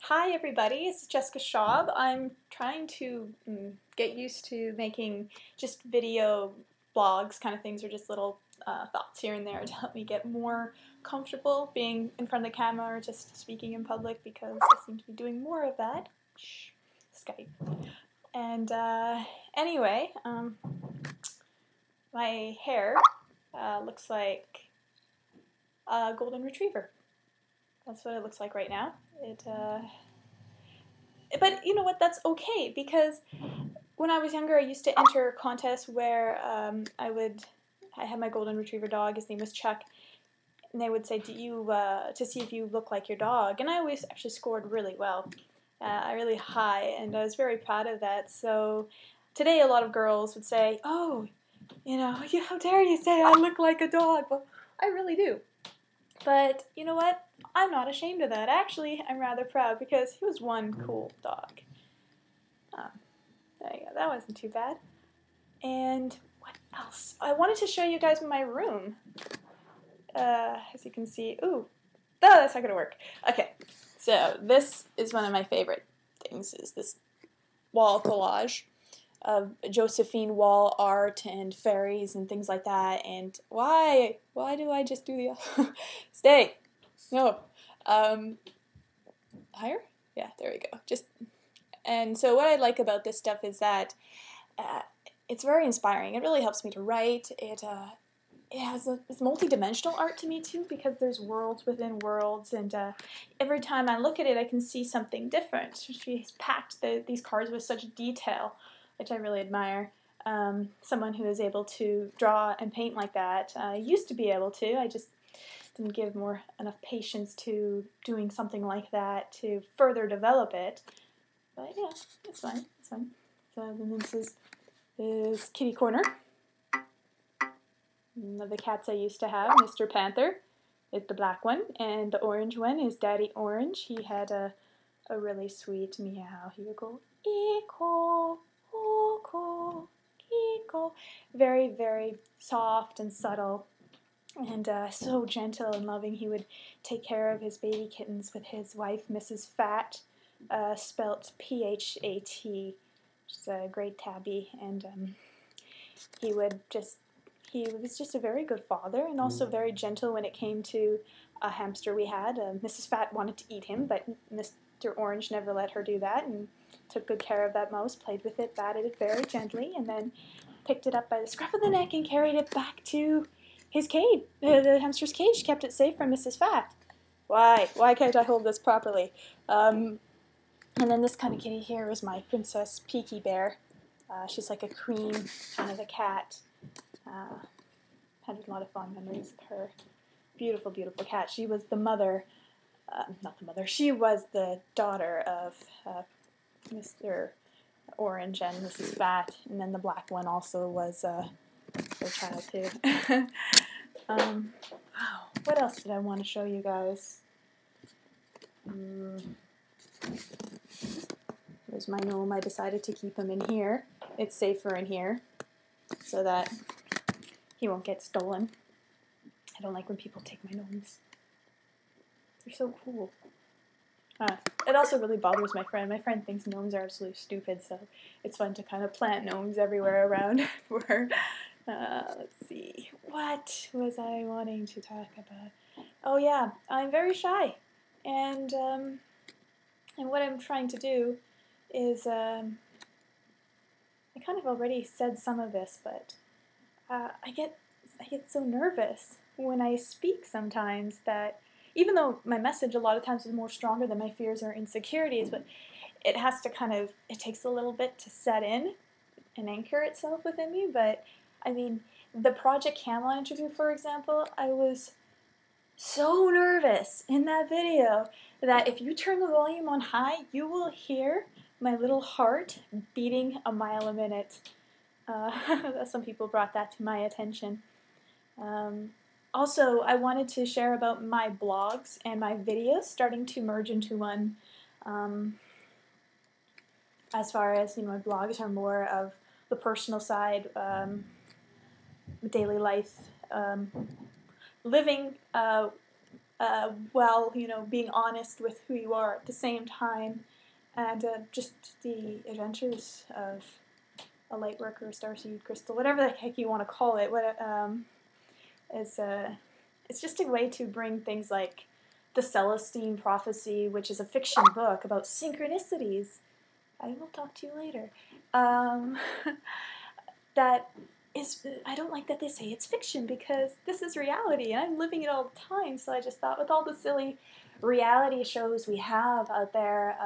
Hi everybody, it's Jessica Schab. I'm trying to get used to making just video blogs kind of things, or just little thoughts here and there to help me get more comfortable being in front of the camera or just speaking in public, because I seem to be doing more of that. Shh, Skype. And anyway, my hair looks like a golden retriever. That's what it looks like right now. But you know what? That's okay, because when I was younger, I used to enter contests where I had my golden retriever dog. His name was Chuck, and they would say, "Do you to see if you look like your dog?" And I always actually scored really well, really high, and I was very proud of that. So today, a lot of girls would say, "Oh, how dare you say I look like a dog?" Well, I really do. But you know what? I'm not ashamed of that. Actually, I'm rather proud, because he was one cool dog. There you go. That wasn't too bad. And what else? I wanted to show you guys my room. As you can see, that's not gonna work. Okay, so this is one of my favorite things, is this wall collage of Josephine wall art and fairies and things like that. And why do I just do the stay? No. Higher? Yeah, there we go. And so what I like about this stuff is that it's very inspiring. It really helps me to write. It's multi-dimensional art to me too, because there's worlds within worlds, and every time I look at it, I can see something different. She's packed these cards with such detail, which I really admire. Someone who is able to draw and paint like that. I used to be able to. I just didn't give enough patience to doing something like that to further develop it. But yeah, it's fine. It's fine. So then this is Kitty Corner. One of the cats I used to have, Mr. Panther, is the black one, and the orange one is Daddy Orange. He had a really sweet meow. He would go, "Eco, oko, Kiko." Very, very soft and subtle, and so gentle and loving. He would take care of his baby kittens with his wife, Mrs. Fat, spelt P-H-A-T. She's a great tabby, and he was just a very good father, and also very gentle when it came to a hamster we had. Mrs. Fat wanted to eat him, but Mr. Orange never let her do that, and took good care of that mouse, played with it, batted it very gently, and then picked it up by the scruff of the neck and carried it back to his cage, the hamster's cage, kept it safe from Mrs. Fat. Why can't I hold this properly? And then this kind of kitty here is my Princess Peaky Bear. She's like a cream kind of a cat. Had a lot of fond memories of her. Beautiful, beautiful cat. She was the mother, she was the daughter of Mr. Orange and Mrs. Fat, and then the black one also was their child too. Wow, what else did I want to show you guys? There's my gnome. I decided to keep him in here. It's safer in here, so that he won't get stolen. I don't like when people take my gnomes. They're so cool. It also really bothers my friend. My friend thinks gnomes are absolutely stupid, so it's fun to kind of plant gnomes everywhere around for her. Let's see. What was I wanting to talk about? Oh yeah, I'm very shy. And what I'm trying to do is, I kind of already said some of this, but I get so nervous when I speak sometimes, that even though my message a lot of times is more stronger than my fears or insecurities, but it takes a little bit to set in and anchor itself within me. But I mean, the Project Camelot interview, for example, I was so nervous in that video that if you turn the volume on high, you will hear my little heart beating a mile a minute. Some people brought that to my attention. Also, I wanted to share about my blogs and my videos starting to merge into one. As far as, my blogs are more of the personal side, daily life, living while, being honest with who you are at the same time, and just the adventures of a lightworker, starseed, crystal, whatever the heck you want to call it. It's just a way to bring things like the Celestine Prophecy, which is a fiction book about synchronicities. I will talk to you later. That is, I don't like that they say it's fiction, because this is reality and I'm living it all the time. So I just thought, with all the silly reality shows we have out there,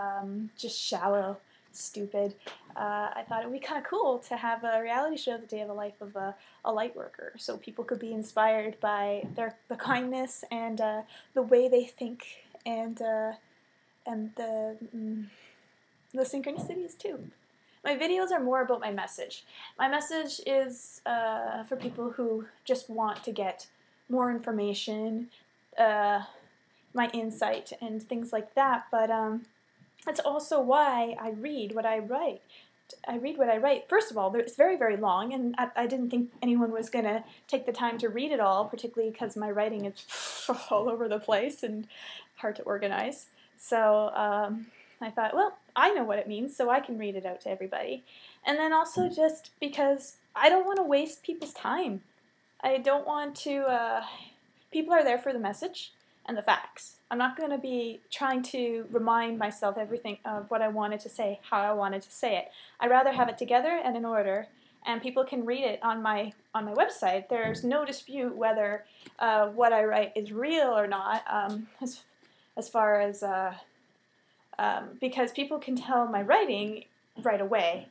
just shallow, stupid, I thought it would be kind of cool to have a reality show the day of the life of a light worker, so people could be inspired by the kindness and the way they think, and the synchronicities too. My videos are more about my message. My message is for people who just want to get more information, my insight, and things like that. But that's also why I read what I write. First of all, it's very, very long, and I didn't think anyone was going to take the time to read it all, particularly because my writing is all over the place and hard to organize. So I thought, well, I know what it means, so I can read it out to everybody. And then also just because I don't want to waste people's time. I don't want to, people are there for the message and the facts. I'm not going to be trying to remind myself everything of what I wanted to say, how I wanted to say it. I'd rather have it together and in order, and people can read it on my website. There's no dispute whether what I write is real or not, as far as because people can tell my writing right away.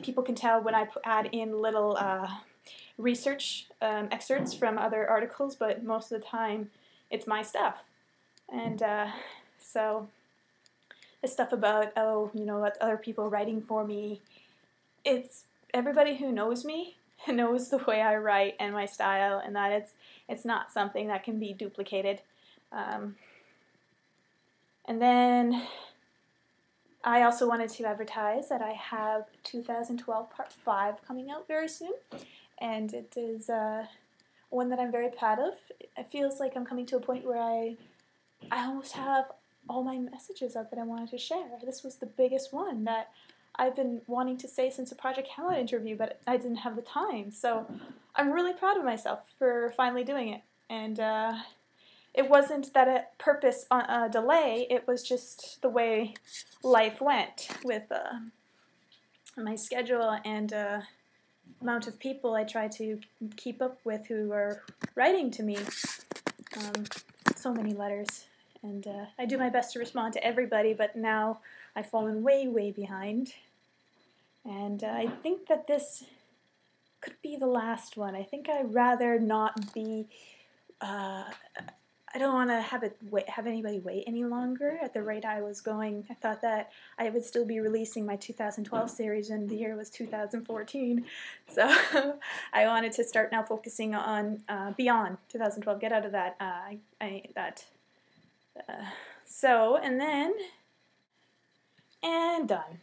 People can tell when I add in little research excerpts from other articles, but most of the time it's my stuff. And so the stuff about, other people writing for me, it's everybody who knows me knows the way I write and my style, and that it's not something that can be duplicated. And then I also wanted to advertise that I have 2012 Part 5 coming out very soon, and it is one that I'm very proud of. It feels like I'm coming to a point where I almost have all my messages up that I wanted to share. This was the biggest one that I've been wanting to say since the Project Hamlet interview, but I didn't have the time. So I'm really proud of myself for finally doing it. And it wasn't that a purpose on a delay, it was just the way life went with my schedule and amount of people I try to keep up with who are writing to me. So many letters. And I do my best to respond to everybody, but now I've fallen way, way behind. And I think that this could be the last one. I think I'd rather not be, I don't want to have anybody wait any longer at the rate I was going. I thought that I would still be releasing my 2012 series, and the year was 2014. So I wanted to start now focusing on beyond 2012, get out of that, so, and then, and done.